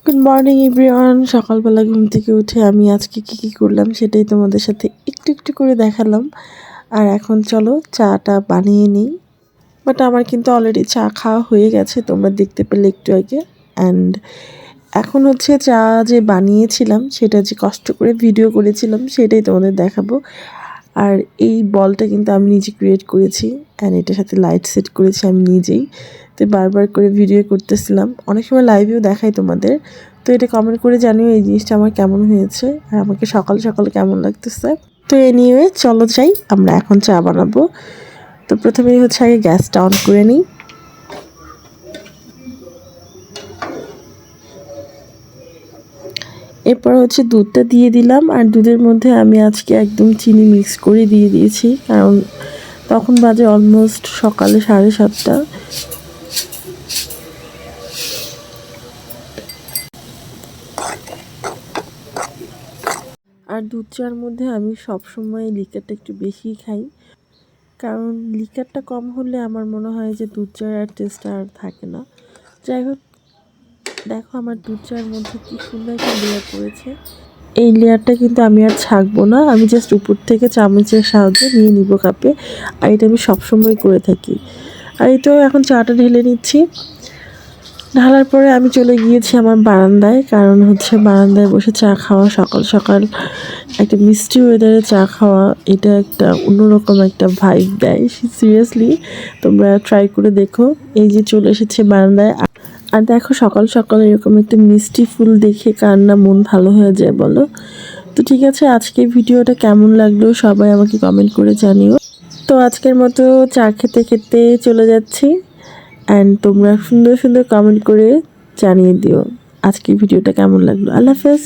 Good morning everyone. সকালবেলা ঘুম থেকে উঠে আমি আজকে কী করলাম সেটাই তোমাদের সাথে একটু একটু করে দেখালাম। আর এখন চলো চাটা বানিয়ে নিই। বাট আমার কিন্তু অলরেডি চা খাওয়া হয়ে গেছে, তোমরা দেখতে পেলে একটু আগে। অ্যান্ড এখন হচ্ছে চা যে বানিয়েছিলাম সেটা যে কষ্ট করে ভিডিও করেছিলাম সেটাই তোমাদের দেখাবো। আর এই বলটা কিন্তু আমি নিজে ক্রিয়েট করেছি, অ্যান্ড এটার সাথে লাইট সেট করেছি আমি নিজেই। তো বারবার করে ভিডিও করতেছিলাম, অনেক সময় লাইভেও দেখাই তোমাদের। তো এটা কমেন্ট করে জানিও এই জিনিসটা আমার কেমন হয়েছে আর আমাকে সকাল সকাল কেমন লাগতেছে। তো এনিওয়ে চলো যাই, আমরা এখন চা বানাবো। তো প্রথমেই হচ্ছে আগে গ্যাসটা অন করে নিই। এরপর হচ্ছে দুধটা দিয়ে দিলাম, আর দুধের মধ্যে আমি আজকে একদম চিনি মিক্স করে দিয়ে দিয়েছি, কারণ তখন বাজে অলমোস্ট সকালে 7:30। আর দুধ চার মধ্যে আমি সবসময় লিকারটা একটু বেশিই খাই, কারণ লিকারটা কম হলে আমার মনে হয় যে দুধ চার আর টেস্ট আর থাকে না। যাই হোক, দেখো আমার দুধ চায়ের মধ্যে কি সুন্দর একটা লেয়ার পড়েছে। এই লেয়ারটা কিন্তু আমি আর ছাঁকবো না, আমি জাস্ট উপর থেকে চামচের সাহায্যে নিয়ে নিব কাপে। আর এটা আমি সবসময় করে থাকি। আর এই তো এখন চাটা ঢেলে নিচ্ছি। ঢালার পরে আমি চলে গিয়েছি আমার বারান্দায়, কারণ হচ্ছে বারান্দায় বসে চা খাওয়া, সকাল সকাল একটা মিষ্টি ওয়েদারে চা খাওয়া, এটা একটা অন্যরকম একটা ভাইব দেয়। সিরিয়াসলি তোমরা ট্রাই করে দেখো। এই যে চলে এসেছে বারান্দায়, আর দেখো সকাল সকাল এরকম একটা মিষ্টি ফুল দেখে কার না মন ভালো হয়ে যায় বলো। তো ঠিক আছে, আজকের ভিডিওটা কেমন লাগলো সবাই আমাকে কমেন্ট করে জানিও। তো আজকের মতো চা খেতে খেতে চলে যাচ্ছি, অ্যান্ড তোমরা সুন্দর সুন্দর কমেন্ট করে জানিয়ে দিও আজকের ভিডিওটা কেমন লাগলো। আল্লাহ হাফেজ।